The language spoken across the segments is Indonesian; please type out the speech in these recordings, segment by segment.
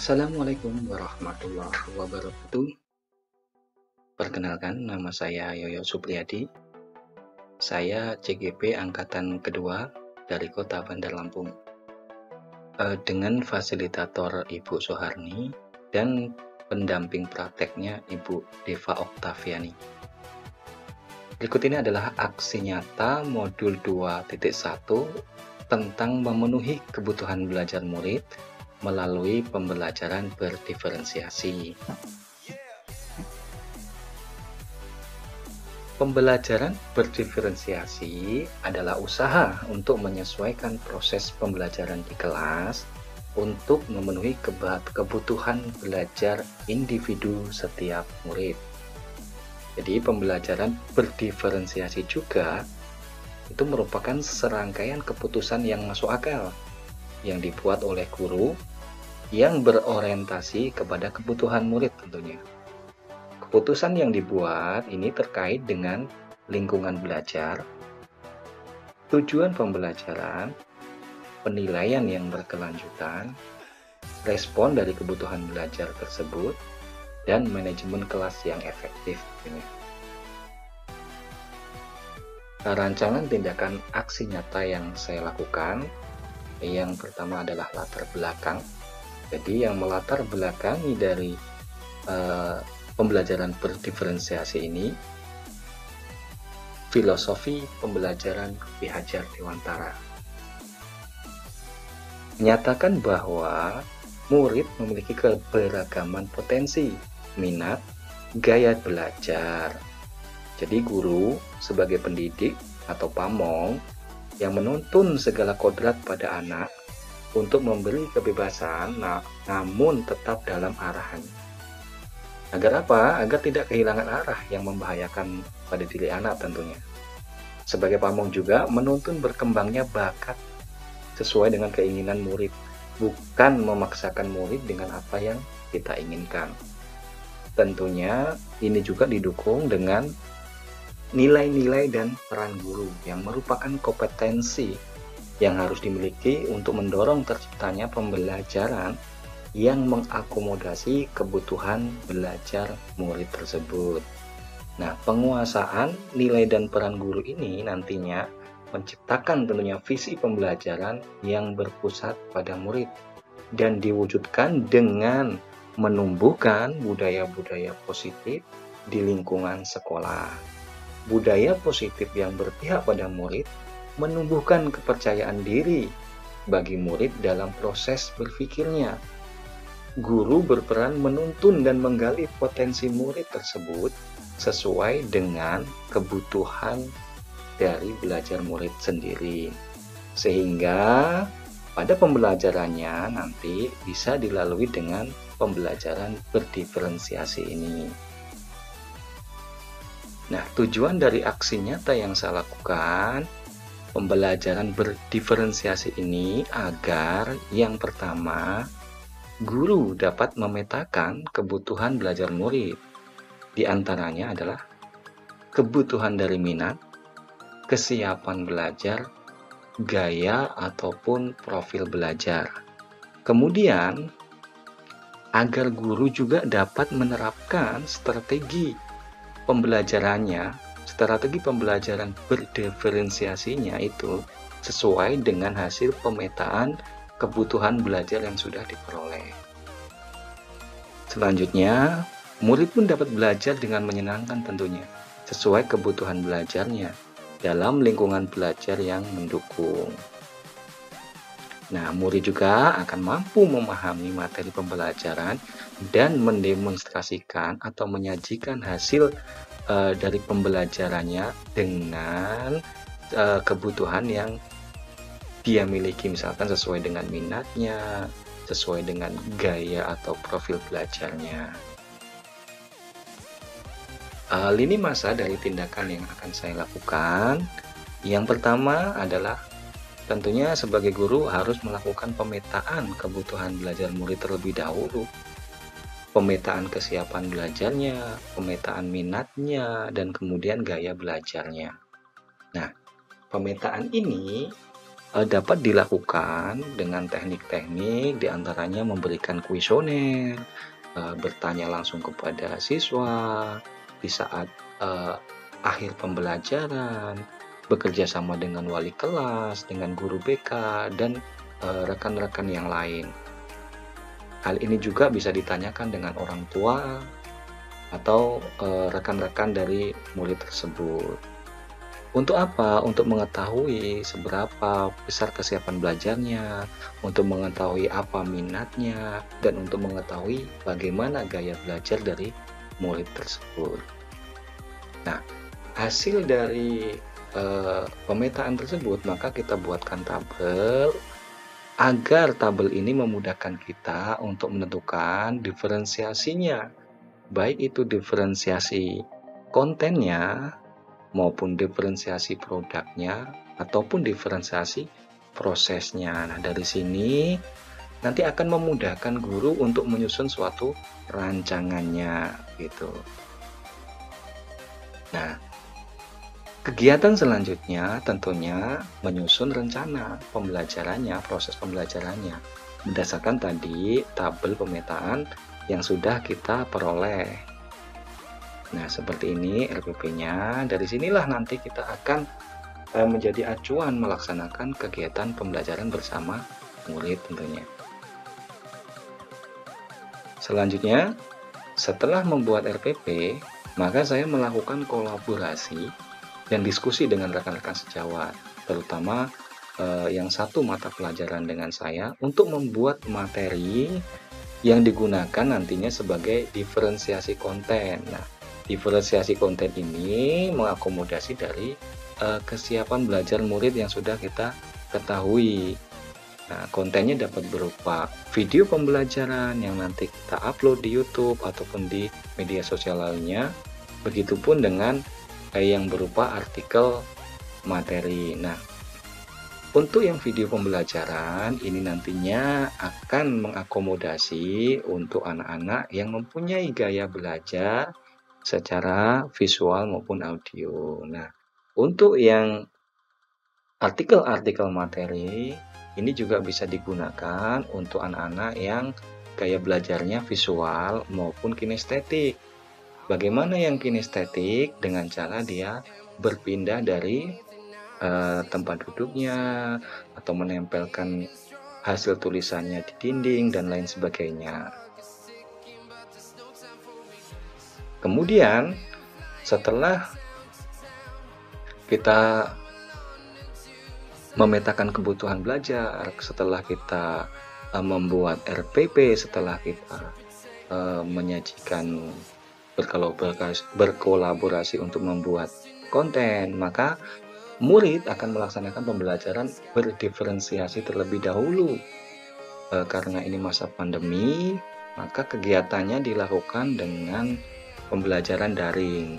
Assalamualaikum warahmatullahi wabarakatuh. Perkenalkan, nama saya Yoyo Supriyadi. Saya CGP Angkatan Kedua dari Kota Bandar Lampung. Dengan fasilitator Ibu Soeharni dan pendamping prakteknya Ibu Deva Oktaviani. Berikut ini adalah aksi nyata modul 2.1 tentang memenuhi kebutuhan belajar murid melalui pembelajaran berdiferensiasi. Pembelajaran berdiferensiasi adalah usaha untuk menyesuaikan proses pembelajaran di kelas untuk memenuhi kebutuhan belajar individu setiap murid. Jadi pembelajaran berdiferensiasi juga itu merupakan serangkaian keputusan yang masuk akal yang dibuat oleh guru yang berorientasi kepada kebutuhan murid tentunya. Keputusan yang dibuat ini terkait dengan lingkungan belajar, tujuan pembelajaran, penilaian yang berkelanjutan, respon dari kebutuhan belajar tersebut, dan manajemen kelas yang efektif. Rancangan tindakan aksi nyata yang saya lakukan, yang pertama adalah latar belakang. Jadi yang melatar belakangi dari pembelajaran berdiferensiasi ini, filosofi pembelajaran Ki Hajar Dewantara. Menyatakan bahwa murid memiliki keberagaman potensi, minat, gaya belajar. Jadi guru sebagai pendidik atau pamong yang menuntun segala kodrat pada anak untuk memberi kebebasan, namun tetap dalam arahannya. Agar apa? Agar tidak kehilangan arah yang membahayakan pada diri anak tentunya. Sebagai pamong juga menuntun berkembangnya bakat sesuai dengan keinginan murid, bukan memaksakan murid dengan apa yang kita inginkan. Tentunya ini juga didukung dengan nilai-nilai dan peran guru yang merupakan kompetensi yang harus dimiliki untuk mendorong terciptanya pembelajaran yang mengakomodasi kebutuhan belajar murid tersebut. Nah, penguasaan nilai dan peran guru ini nantinya menciptakan tentunya visi pembelajaran yang berpusat pada murid dan diwujudkan dengan menumbuhkan budaya-budaya positif di lingkungan sekolah. Budaya positif yang berpihak pada murid menumbuhkan kepercayaan diri bagi murid dalam proses berpikirnya. Guru berperan menuntun dan menggali potensi murid tersebut sesuai dengan kebutuhan dari belajar murid sendiri. Sehingga pada pembelajarannya nanti bisa dilalui dengan pembelajaran berdiferensiasi ini. Nah, tujuan dari aksi nyata yang saya lakukan, pembelajaran berdiferensiasi ini agar yang pertama, guru dapat memetakan kebutuhan belajar murid. Di antaranya adalah kebutuhan dari minat, kesiapan belajar, gaya ataupun profil belajar. Kemudian, agar guru juga dapat menerapkan strategi pembelajaran berdiferensiasinya itu sesuai dengan hasil pemetaan kebutuhan belajar yang sudah diperoleh. Selanjutnya, murid pun dapat belajar dengan menyenangkan tentunya, sesuai kebutuhan belajarnya dalam lingkungan belajar yang mendukung. Nah, murid juga akan mampu memahami materi pembelajaran dan mendemonstrasikan atau menyajikan hasil dari pembelajarannya dengan kebutuhan yang dia miliki, misalkan sesuai dengan minatnya, sesuai dengan gaya atau profil belajarnya. Lini masa dari tindakan yang akan saya lakukan, yang pertama adalah tentunya sebagai guru harus melakukan pemetaan kebutuhan belajar murid terlebih dahulu. Pemetaan kesiapan belajarnya, pemetaan minatnya, dan kemudian gaya belajarnya. Nah, pemetaan ini dapat dilakukan dengan teknik-teknik diantaranya memberikan kuesioner, bertanya langsung kepada siswa di saat akhir pembelajaran, bekerja sama dengan wali kelas, dengan guru BK, dan rekan-rekan yang lain. Hal ini juga bisa ditanyakan dengan orang tua atau rekan-rekan dari murid tersebut. Untuk apa? Untuk mengetahui seberapa besar kesiapan belajarnya, untuk mengetahui apa minatnya, dan untuk mengetahui bagaimana gaya belajar dari murid tersebut. Nah, hasil dari pemetaan tersebut, maka kita buatkan tabel agar tabel ini memudahkan kita untuk menentukan diferensiasinya, baik itu diferensiasi kontennya maupun diferensiasi produknya ataupun diferensiasi prosesnya. Nah, dari sini nanti akan memudahkan guru untuk menyusun suatu rancangannya gitu. Nah, kegiatan selanjutnya tentunya menyusun rencana pembelajarannya, proses pembelajarannya berdasarkan tadi tabel pemetaan yang sudah kita peroleh. Nah, seperti ini RPP-nya. Dari sinilah nanti kita akan menjadi acuan melaksanakan kegiatan pembelajaran bersama murid tentunya. Selanjutnya, setelah membuat RPP, maka saya melakukan kolaborasi dan diskusi dengan rekan-rekan sejawat, terutama yang satu mata pelajaran dengan saya untuk membuat materi yang digunakan nantinya sebagai diferensiasi konten. Nah, diferensiasi konten ini mengakomodasi dari kesiapan belajar murid yang sudah kita ketahui. Nah, kontennya dapat berupa video pembelajaran yang nanti kita upload di YouTube ataupun di media sosial lainnya. Begitupun dengan yang berupa artikel materi. Nah, untuk yang video pembelajaran ini nantinya akan mengakomodasi untuk anak-anak yang mempunyai gaya belajar secara visual maupun audio. Nah, untuk yang artikel-artikel materi ini juga bisa digunakan untuk anak-anak yang gaya belajarnya visual maupun kinestetik. Bagaimana yang kinestetik? Dengan cara dia berpindah dari tempat duduknya atau menempelkan hasil tulisannya di dinding dan lain sebagainya. Kemudian setelah kita memetakan kebutuhan belajar, setelah kita membuat RPP, setelah kita menyajikan berkolaborasi untuk membuat konten, maka murid akan melaksanakan pembelajaran berdiferensiasi terlebih dahulu. Karena ini masa pandemi, maka kegiatannya dilakukan dengan pembelajaran daring.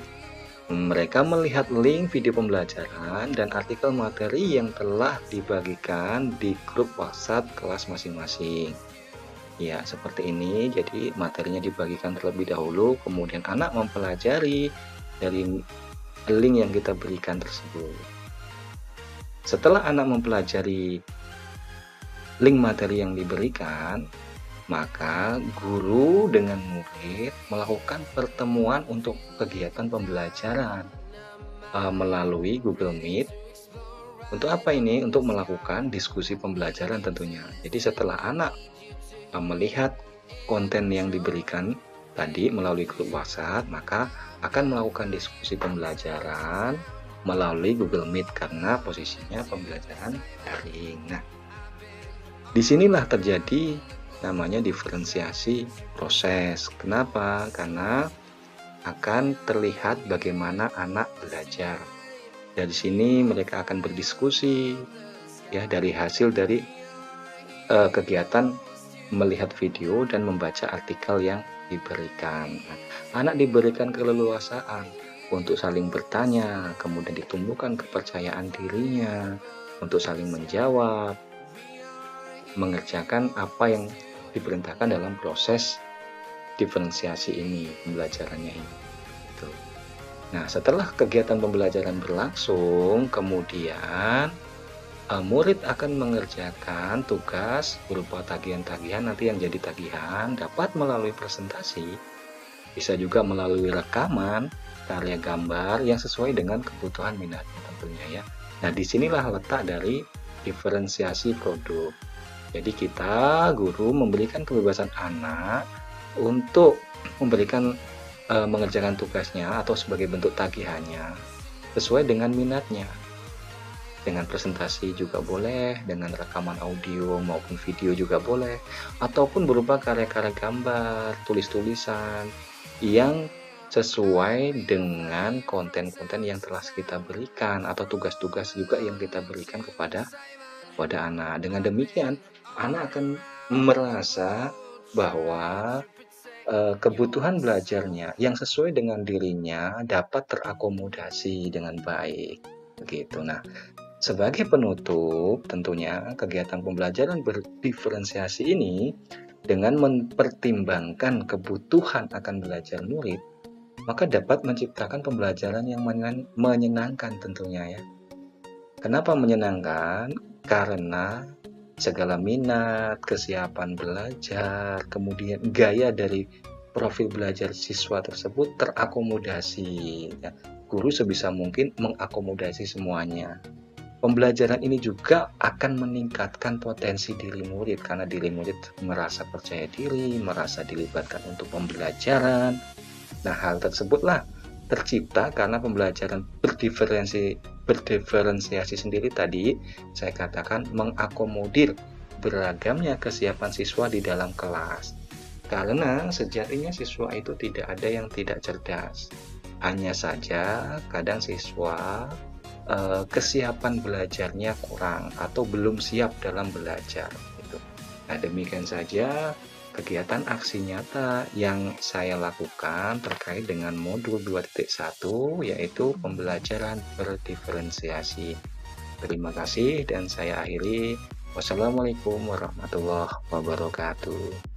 Mereka melihat link video pembelajaran dan artikel materi yang telah dibagikan di grup WhatsApp kelas masing-masing. Ya, seperti ini. Jadi materinya dibagikan terlebih dahulu, kemudian anak mempelajari dari link yang kita berikan tersebut. Setelah anak mempelajari link materi yang diberikan, maka guru dengan murid melakukan pertemuan untuk kegiatan pembelajaran melalui Google Meet. Untuk apa ini? Untuk melakukan diskusi pembelajaran tentunya. Jadi setelah anak melihat konten yang diberikan tadi melalui grup WhatsApp, maka akan melakukan diskusi pembelajaran melalui Google Meet karena posisinya pembelajaran daring. Nah, disinilah terjadi namanya diferensiasi proses. Kenapa? Karena akan terlihat bagaimana anak belajar. Dari sini mereka akan berdiskusi ya dari hasil dari kegiatan melihat video dan membaca artikel yang diberikan. Nah, anak diberikan keleluasaan untuk saling bertanya, kemudian ditumbuhkan kepercayaan dirinya untuk saling menjawab, mengerjakan apa yang diperintahkan dalam proses diferensiasi ini, pembelajarannya ini. Gitu. Nah, setelah kegiatan pembelajaran berlangsung, kemudian Murid akan mengerjakan tugas berupa tagihan-tagihan nanti yang jadi tagihan dapat melalui presentasi, bisa juga melalui rekaman, karya gambar yang sesuai dengan kebutuhan minatnya tentunya ya. Nah, disinilah letak dari diferensiasi produk. Jadi kita guru memberikan kebebasan anak untuk memberikan mengerjakan tugasnya atau sebagai bentuk tagihannya sesuai dengan minatnya. Dengan presentasi juga boleh, dengan rekaman audio maupun video juga boleh, ataupun berupa karya-karya gambar, tulis-tulisan yang sesuai dengan konten-konten yang telah kita berikan atau tugas-tugas juga yang kita berikan kepada anak. Dengan demikian, anak akan merasa bahwa kebutuhan belajarnya yang sesuai dengan dirinya dapat terakomodasi dengan baik. Begitu. Nah, sebagai penutup, tentunya kegiatan pembelajaran berdiferensiasi ini dengan mempertimbangkan kebutuhan akan belajar murid, maka dapat menciptakan pembelajaran yang menyenangkan tentunya ya. Kenapa menyenangkan? Karena segala minat, kesiapan belajar, kemudian gaya dari profil belajar siswa tersebut terakomodasi. Ya. Guru sebisa mungkin mengakomodasi semuanya. Pembelajaran ini juga akan meningkatkan potensi diri murid karena diri murid merasa percaya diri, merasa dilibatkan untuk pembelajaran. Nah, hal tersebutlah tercipta karena pembelajaran berdiferensiasi sendiri tadi saya katakan mengakomodir beragamnya kesiapan siswa di dalam kelas. Karena sejatinya siswa itu tidak ada yang tidak cerdas. Hanya saja kadang siswa kesiapan belajarnya kurang atau belum siap dalam belajar gitu. Nah, demikian saja kegiatan aksi nyata yang saya lakukan terkait dengan modul 2.1 yaitu pembelajaran berdiferensiasi. Terima kasih dan saya akhiri. Wassalamualaikum warahmatullahi wabarakatuh.